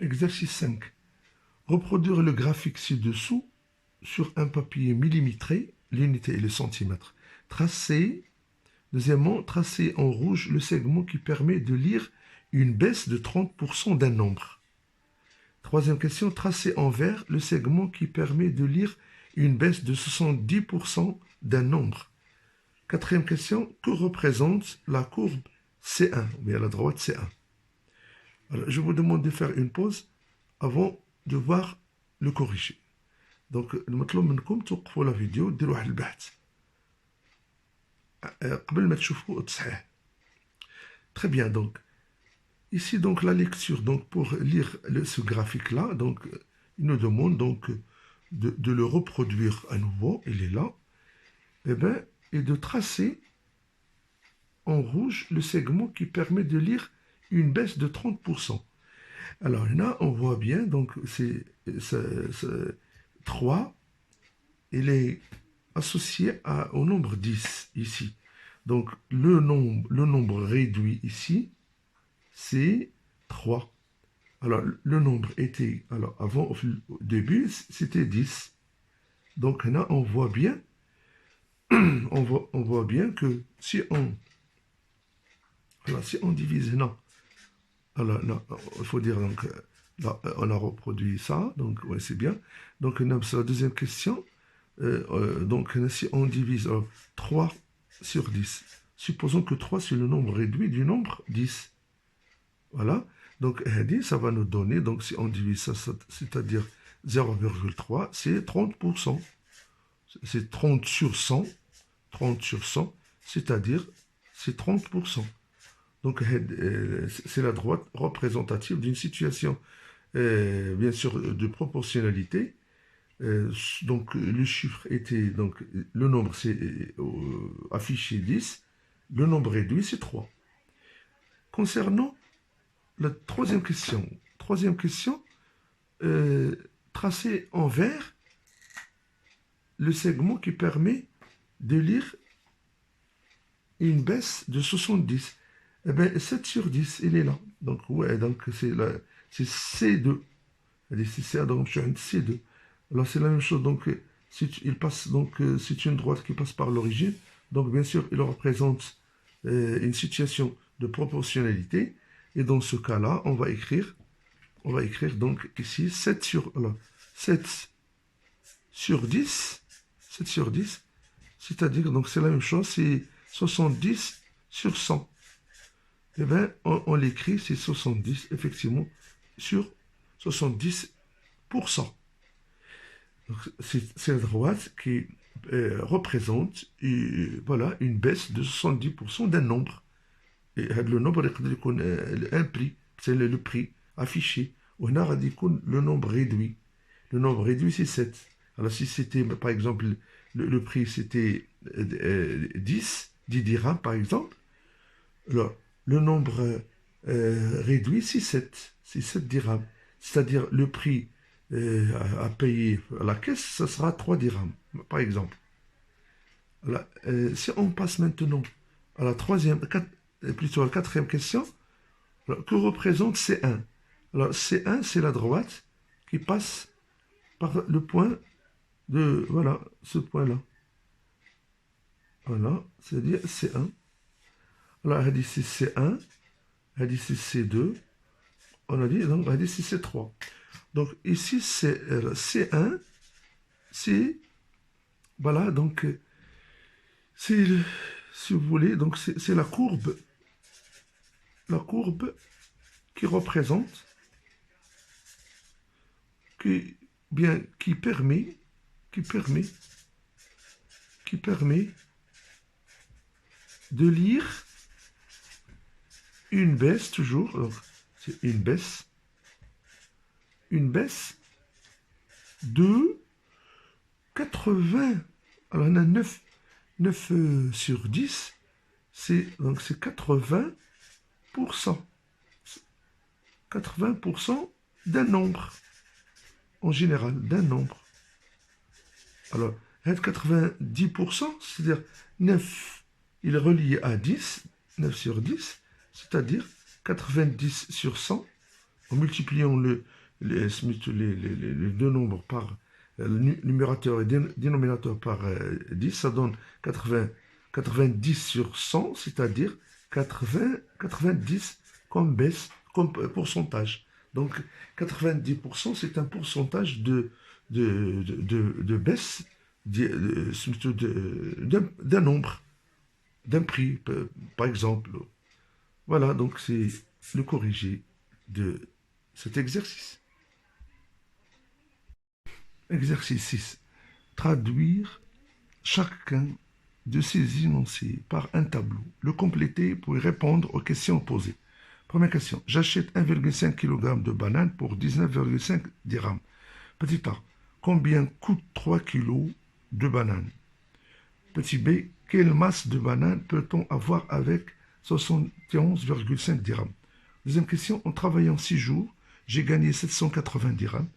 Exercice 5. Reproduire le graphique ci-dessous sur un papier millimétré, l'unité est le centimètre. Deuxièmement, tracer en rouge le segment qui permet de lire une baisse de 30% d'un nombre. Troisième question, tracer en vert le segment qui permet de lire une baisse de 70% d'un nombre. Quatrième question, que représente la courbe C1, ou bien la droite C1? Alors, je vous demande de faire une pause avant de voir le corriger. Donc, المطلوب منكم توقفوا la vidéo ديروا واحد البحث قبل ما تشوفوا التصحيح. Très bien, donc ici donc la lecture, donc pour lire ce graphique là, donc il nous demande donc de le reproduire à nouveau, il est là, et de tracer en rouge le segment qui permet de lire une baisse de 30%. Alors là, on voit bien, donc c'est 3, il est associé au nombre 10 ici. Donc le nombre réduit ici, c'est 3. Alors le nombre était, alors avant au début, c'était 10. Donc là, on voit bien, on voit bien que si on divise, non, alors là, il faut dire, donc là, on a reproduit ça, donc ouais, c'est bien. Donc c'est la deuxième question. Donc si on divise 3 sur 10, supposons que 3 c'est le nombre réduit du nombre 10. Voilà, donc ça va nous donner, donc si on divise ça, c'est-à-dire 0,3, c'est 30%. C'est 30 sur 100, 30 sur 100, c'est-à-dire c'est 30%. Donc c'est la droite représentative d'une situation, bien sûr, de proportionnalité. Donc le chiffre était, donc le nombre c'est affiché 10, le nombre réduit c'est 3. Concernant la troisième question, tracer en vert le segment qui permet de lire une baisse de 70. Eh bien, 7 sur 10, il est là. Donc, ouais, donc c'est C2. C'est donc C2. Alors, c'est la même chose. Donc, il passe, donc, c'est une droite qui passe par l'origine. Donc, bien sûr, il représente une situation de proportionnalité. Et dans ce cas-là, on va écrire donc ici 7 sur 10. 7 sur 10. C'est-à-dire, donc, c'est la même chose. C'est 70 sur 100. Eh bien, on l'écrit, c'est 70, effectivement, sur 70%. C'est la droite qui représente voilà, une baisse de 70% d'un nombre. Et le nombre est un prix, c'est le prix affiché. On a le nombre réduit. Le nombre réduit, c'est 7. Alors, si c'était, par exemple, le prix, c'était 10 dirhams, par exemple, alors, le nombre réduit, c'est 7. C'est 7 dirhams. C'est-à-dire, le prix à payer à la caisse, ça sera 3 dirhams, par exemple. Alors, si on passe maintenant à la plutôt à la quatrième question, alors, que représente C1? Alors, C1, c'est la droite qui passe par le point de, voilà, ce point-là. Voilà, c'est-à-dire C1. Alors, ici c'est C1, ici c'est C2, on a dit, donc ici c'est C3. Donc ici c'est C1, c'est, voilà, donc c'est, si vous voulez, donc c'est la courbe qui représente, qui permet de lire une baisse toujours, donc c'est une baisse de 80, alors on a 9 sur 10, donc c'est 80%. 80% d'un nombre, en général, d'un nombre. Alors, 90%, c'est-à-dire 9, il est relié à 10, 9 sur 10, c'est-à-dire 90 sur 100, en multipliant les deux nombres par le numérateur et dénominateur par 10, ça donne 90 sur 100, c'est-à-dire 90 comme baisse, comme pourcentage. Donc 90%, c'est un pourcentage de baisse d'un nombre, d'un prix, par exemple. Voilà, donc c'est le corrigé de cet exercice. Exercice 6. Traduire chacun de ces énoncés par un tableau. Le compléter pour y répondre aux questions posées. Première question. J'achète 1,5 kg de bananes pour 19,5 dirhams. Petit A. Combien coûte 3 kg de bananes? Petit B. Quelle masse de bananes peut-on avoir avec 71,5 dirhams? Deuxième question. En travaillant 6 jours, j'ai gagné 780 dirhams.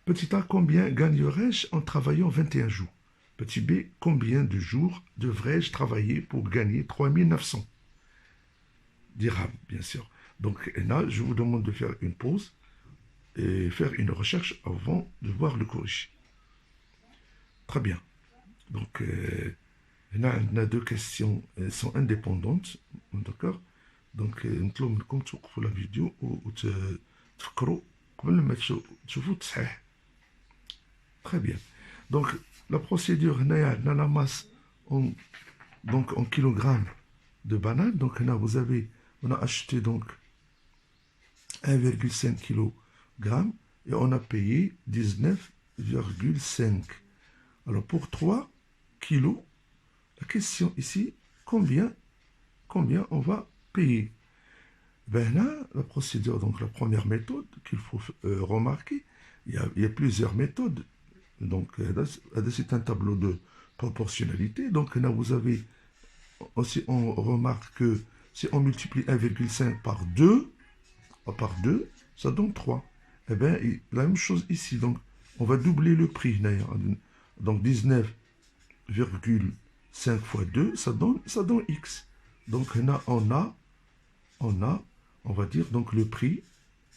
Petit A. Combien gagnerais-je en travaillant 21 jours? Petit B. Combien de jours devrais-je travailler pour gagner 3900 dirhams, bien sûr. Donc là, je vous demande de faire une pause et faire une recherche avant de voir le corrigé. Très bien. Donc, là, on a deux questions, elles sont indépendantes. D'accord? Donc, نطلب منكم توقفوا la vidéo وتفكروا قبل ما تشوفوا التصحيح. Très bien. Donc, la procédure, on a la masse en kilogrammes de bananes. Donc, là, on a acheté donc 1,5 kg et on a payé 19,5. Alors, pour 3 kilos, la question ici, combien on va payer? Ben là, la procédure, donc la première méthode qu'il faut remarquer, il y a plusieurs méthodes. Donc, c'est un tableau de proportionnalité. Donc, là, vous avez aussi, on remarque que si on multiplie 1,5 par 2, ça donne 3. Eh bien, la même chose ici. Donc, on va doubler le prix. Donc, 19,5 fois 2, ça donne X. Donc, là, on va dire, donc, le prix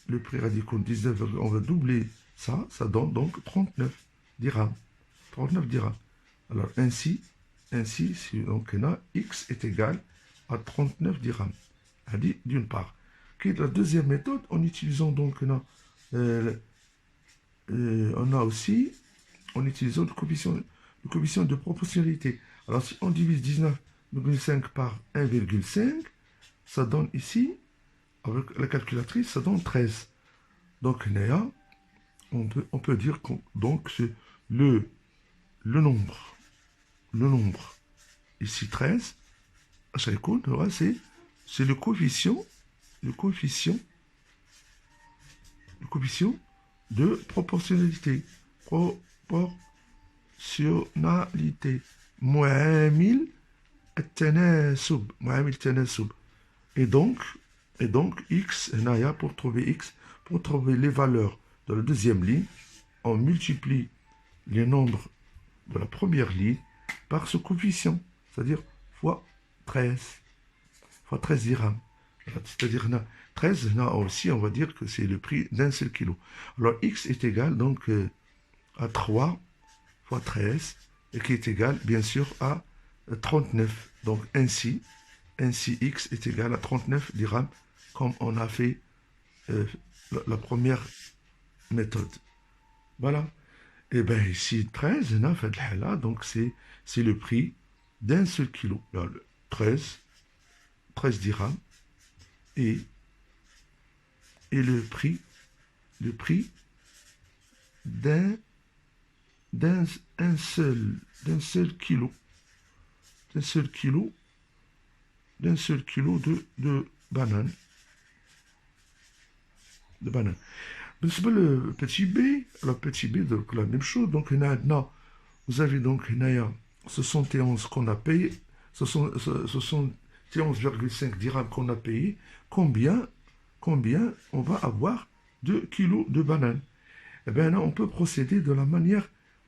radical 19, on va doubler ça donne donc 39 dirhams. 39 dirhams. Alors, ainsi, donc, là, X est égal à 39 dirhams. D'une part. La deuxième méthode, en utilisant donc là, on a aussi, en utilisant le coefficient de proportionnalité. Alors, si on divise 19,5 par 1,5, ça donne ici, avec la calculatrice, ça donne 13. Donc, là, on peut dire que c'est le nombre, ici 13, c'est le coefficient de proportionnalité. معامل التناسب. Et donc, X, pour trouver les valeurs de la deuxième ligne, on multiplie les nombres de la première ligne par ce coefficient, c'est-à-dire fois 13 dirhams. C'est-à-dire 13, là aussi, on va dire que c'est le prix d'un seul kilo. Alors, X est égal donc à 3 fois 13, et qui est égal, bien sûr, à 39. Donc, ainsi, X est égal à 39 dirhams, comme on a fait la première méthode. Voilà. Et bien, ici, 13, donc c'est le prix d'un seul kilo. Là, 13 dirhams, et le prix d'un seul kilo de bananes. Le petit B, donc la même chose. Donc, vous avez donc 71 qu'on a payé, 71,5 dirhams qu'on a payé. Combien on va avoir de kilos de bananes? Eh bien, là, on peut procéder de la manière,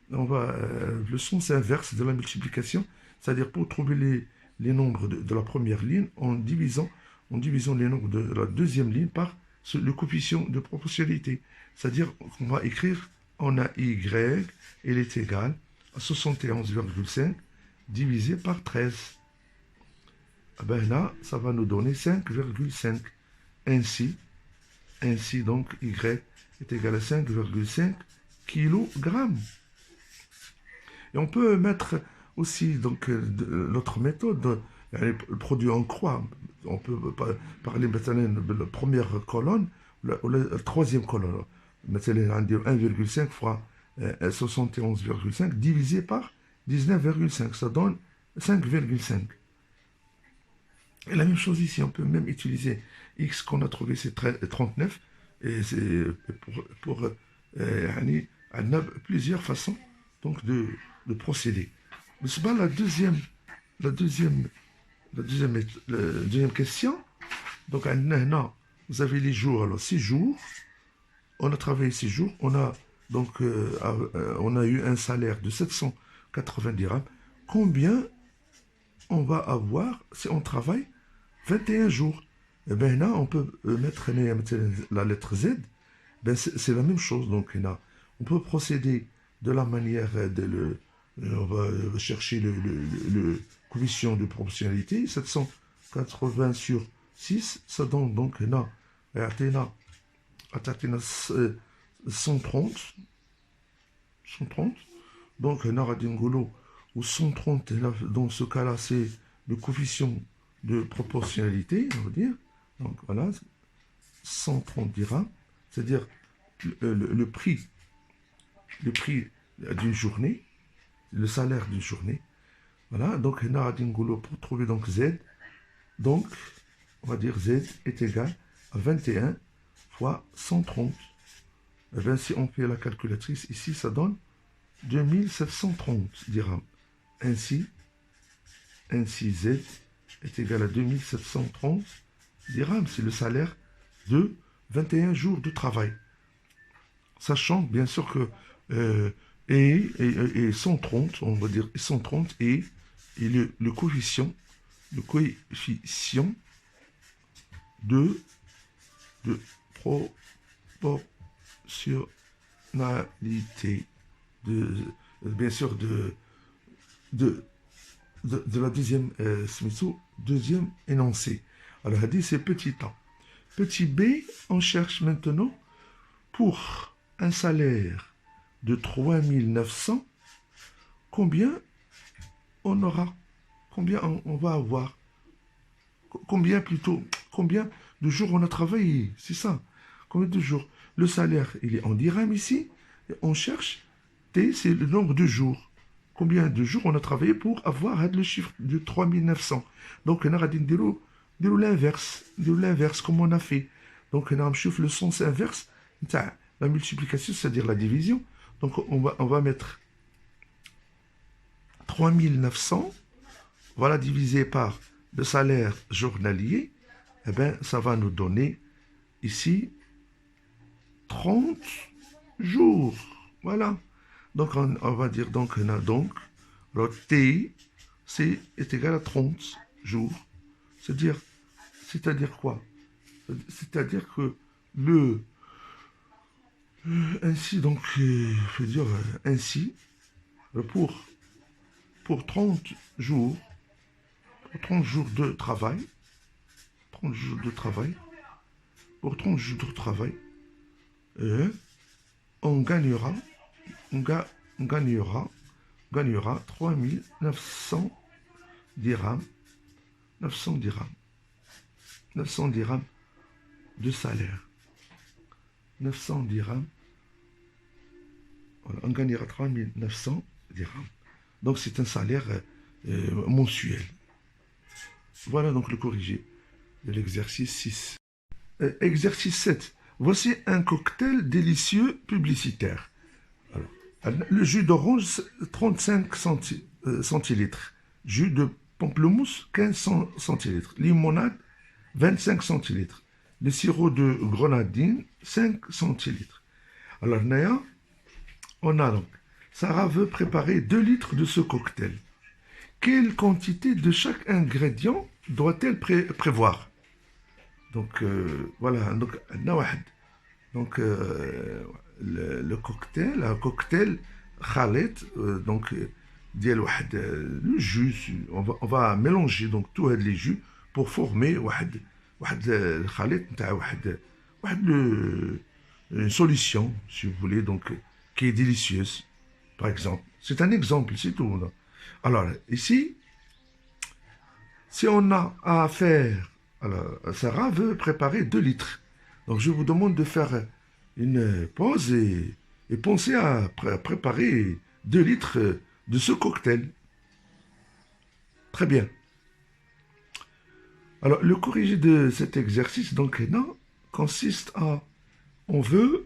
le sens inverse de la multiplication, c'est-à-dire pour trouver les nombres de la première ligne, en divisant les nombres de la deuxième ligne par le coefficient de proportionnalité. C'est-à-dire qu'on va écrire, on a y, il est égal à 71,5 divisé par 13. Eh ben là, ça va nous donner 5,5. Ainsi, donc, y est égal à 5,5 kg. Et on peut mettre aussi donc l'autre méthode, le produit en croix. On peut parler maintenant de la première colonne, la troisième colonne. Maintenant, 1,5 fois 71,5 divisé par 19,5. Ça donne 5,5. Et la même chose ici, on peut même utiliser x qu'on a trouvé, c'est 39. Et c'est pour on a plusieurs façons donc de procéder. Mais c'est pas la deuxième question. Donc, vous avez les jours. Alors, 6 jours. On a travaillé 6 jours. On a donc on a eu un salaire de 780 dirhams. Combien on va avoir si on travaille 21 jours? Eh bien, là, on peut mettre la lettre Z. Ben, c'est la même chose. Donc, on peut procéder de la manière on va chercher le coefficient de proportionnalité. 780 sur 6, ça donne donc 130. Donc, ou 130, dans ce cas-là, c'est le coefficient de proportionnalité, on va dire. Donc, voilà, 130 dirhams, c'est-à-dire le prix d'une journée, le salaire d'une journée. Voilà, donc, pour trouver donc Z, donc, on va dire Z est égal à 21 fois 130. Et bien, si on fait la calculatrice ici, ça donne 2730 dirhams. Ainsi, Z est égal à 2730 dirhams. C'est le salaire de 21 jours de travail. Sachant, bien sûr, que et 130, on va dire 130, et le coefficient de proportionnalité, bien sûr, de la deuxième énoncé. Alors, elle dit c'est petit a. Petit b, on cherche maintenant pour un salaire de 3900, combien on aura, combien on va avoir, combien de jours on a travaillé, c'est ça, combien de jours. Le salaire, il est en dirhams ici, et on cherche, T, c'est le nombre de jours. Combien de jours on a travaillé pour avoir le chiffre de 3900. Donc, on a dit l'inverse, comme on a fait. Donc, on a un chiffre, le sens inverse, la multiplication, c'est-à-dire la division. Donc, on va mettre 3900, voilà, divisé par le salaire journalier, eh bien, ça va nous donner ici 30 jours. Voilà. Donc, on va dire, donc, on a donc, le T, est égal à 30 jours. C'est-à-dire quoi? C'est-à-dire que ainsi, donc, je veux dire, ainsi, pour 30 jours, pour 30 jours de travail, pour 30 jours de travail, on gagnera 3900 dirhams, 900 dirhams de salaire. 900 dirhams. Voilà, on gagnera 3900 dirhams. Donc, c'est un salaire mensuel. Voilà donc le corrigé de l'exercice 6. Exercice 7. Voici un cocktail délicieux publicitaire. Alors, le jus d'orange, 35 centilitres. Jus de pamplemousse, 15 centilitres. Limonade, 25 centilitres. Le sirop de grenadine, 5 centilitres. Alors, Naya, on a donc, Sarah veut préparer 2 litres de ce cocktail. Quelle quantité de chaque ingrédient doit-elle prévoir? Donc, voilà. Donc, donc le cocktail, un cocktail khalet, donc, ديال واحد le jus, on va mélanger donc tous les jus pour former واحد الخليط نتاع واحد une solution, si vous voulez, donc, qui est délicieuse, par exemple. C'est un exemple, c'est tout. Là. Alors, ici, si on a à faire, alors, Sarah veut préparer 2 litres. Donc, je vous demande de faire une pause et penser à préparer 2 litres de ce cocktail. Très bien. Alors, le corrigé de cet exercice, donc, non, consiste à, on veut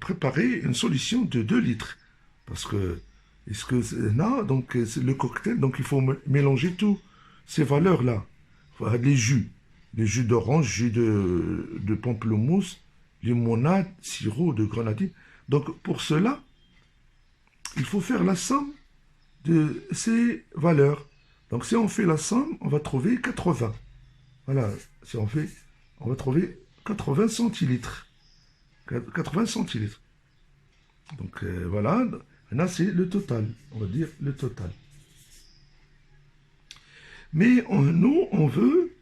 préparer une solution de 2 litres. Parce que, est-ce que, non, donc, c'est le cocktail, donc, il faut mélanger tous ces valeurs-là. Les jus d'orange, jus de pamplemousse, limonade, sirop de grenadine. Donc, pour cela, il faut faire la somme de ces valeurs. Donc, si on fait la somme, on va trouver 80. Voilà, si on fait, on va trouver 80 centilitres. 80 centilitres. Donc, voilà, là, c'est le total. On va dire le total. Mais nous, on veut,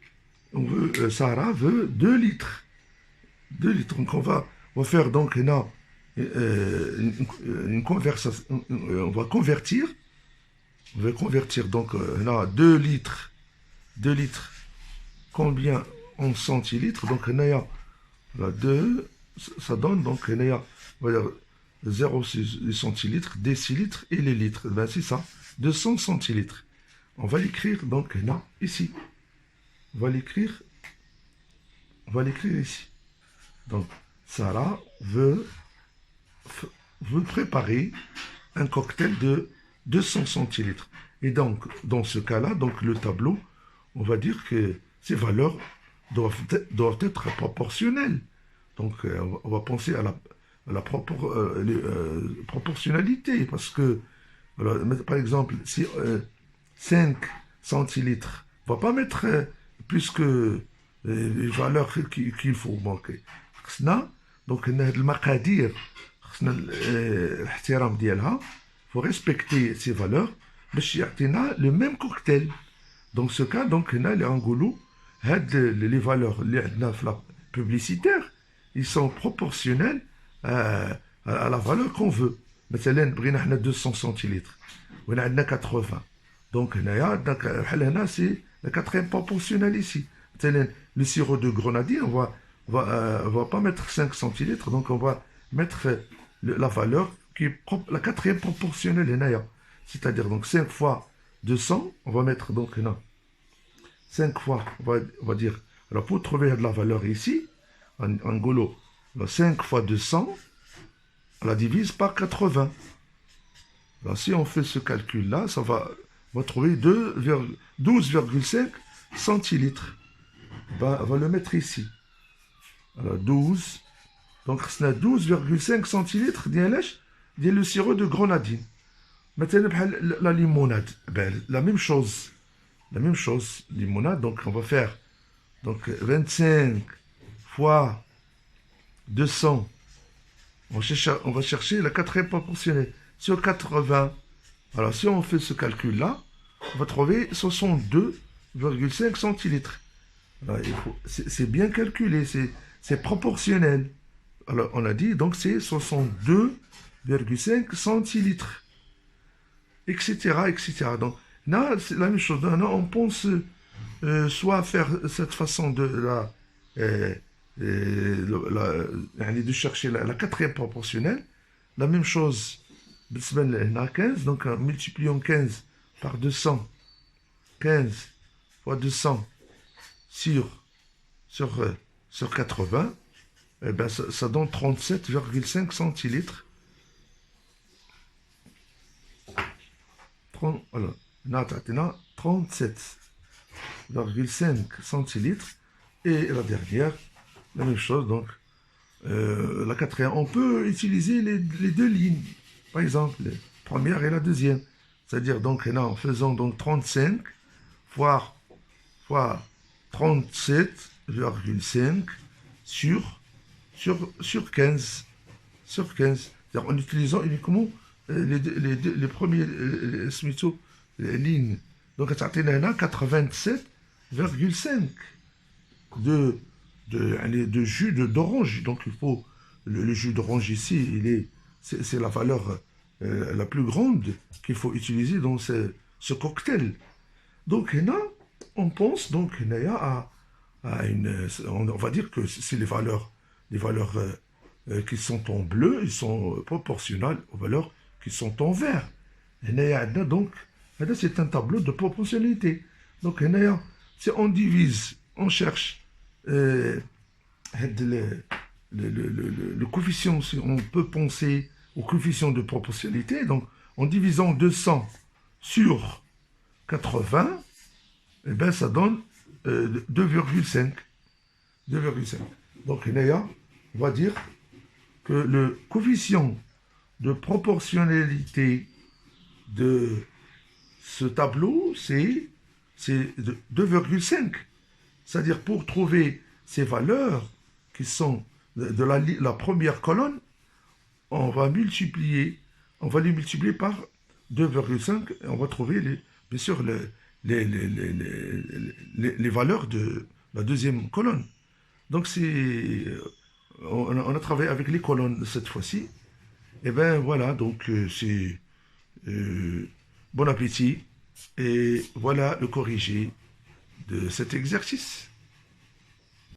Sarah veut 2 litres. 2 litres. Donc, on va faire donc là, une conversation. On va convertir. On va convertir donc là, 2 litres. 2 litres. Combien en centilitres? Donc, là, 2, ça donne donc, là, on va dire 0,6 centilitres, décilitres et les litres. Ben, c'est ça, 200 centilitres. On va l'écrire donc là, ici. On va l'écrire ici. Donc, Sarah veut préparer un cocktail de 200 centilitres. Et donc, dans ce cas-là, donc le tableau, on va dire que ces valeurs doivent être proportionnelles. Donc, on va penser à la proportionnalité. Parce que, alors, par exemple, si 5 centilitres, on ne va pas mettre plus que les valeurs qu'il faut manquer. Donc, il faut respecter ces valeurs باش يعطينا le même cocktail. Dans ce cas, donc, les valeurs publicitaires, ils sont proportionnels à la valeur qu'on veut. مثلا بغينا حنا 200 centilitres وهنا عندنا 80. Donc, c'est la quatrième proportionnelle ici. Le sirop de grenadine, on va pas mettre 5 centilitres, donc on va mettre la valeur qui est la quatrième proportionnelle. C'est-à-dire donc 5 fois 200, on va mettre donc là. 5 fois, on va dire. Alors pour trouver de la valeur ici, en golo, 5 fois 200, on la divise par 80. Alors si on fait ce calcul-là, on va trouver 12,5 centilitres. Ben, on va le mettre ici. Alors 12. Donc c'est 12,5 centilitres ديال le sirop de grenadine. Maintenant, la limonade, ben, la même chose, limonade, donc on va faire donc 25 fois 200, on va chercher la quatrième proportionnelle, sur 80, alors si on fait ce calcul-là, on va trouver 62,5 centilitres, c'est bien calculé, c'est proportionnel, alors on a dit, donc c'est 62,5 centilitres. Etc. Donc, là, c'est la même chose. Là, on pense soit faire cette façon de de chercher la quatrième proportionnelle. La même chose, 15. Donc, multiplions 15 par 200. 15 fois 200 sur 80. Eh ben, ça donne 37,5 centilitres. Alors, on a 37,5 centilitres. Et la dernière, la même chose. Donc, la quatrième, on peut utiliser les 2 lignes. Par exemple, la première et la deuxième. C'est-à-dire, donc, là, en faisant donc 35 fois 37,5 sur 15. Sur 15. C'est-à-dire en utilisant uniquement les premiers lignes. Donc, ça a 87,5 de jus d'orange. Donc, il faut le jus d'orange ici, c'est la valeur la plus grande qu'il faut utiliser dans ce cocktail. Donc, là, on pense donc à on va dire que c'est les valeurs qui sont en bleu, ils sont proportionnelles aux valeurs qui sont en vert. Et là, donc, c'est un tableau de proportionnalité. Donc, si on divise, on cherche le coefficient, si on peut penser au coefficient de proportionnalité, donc en divisant 200 sur 80, eh ben, ça donne 2,5. 2,5. Donc, on va dire que le coefficient de proportionnalité de ce tableau, c'est 2,5. C'est-à-dire, pour trouver ces valeurs qui sont de la première colonne, on va les multiplier par 2,5 et on va trouver, bien sûr, les valeurs de la deuxième colonne. Donc, on a travaillé avec les colonnes cette fois-ci. Et bien, voilà, donc bon appétit. Et voilà le corrigé de cet exercice.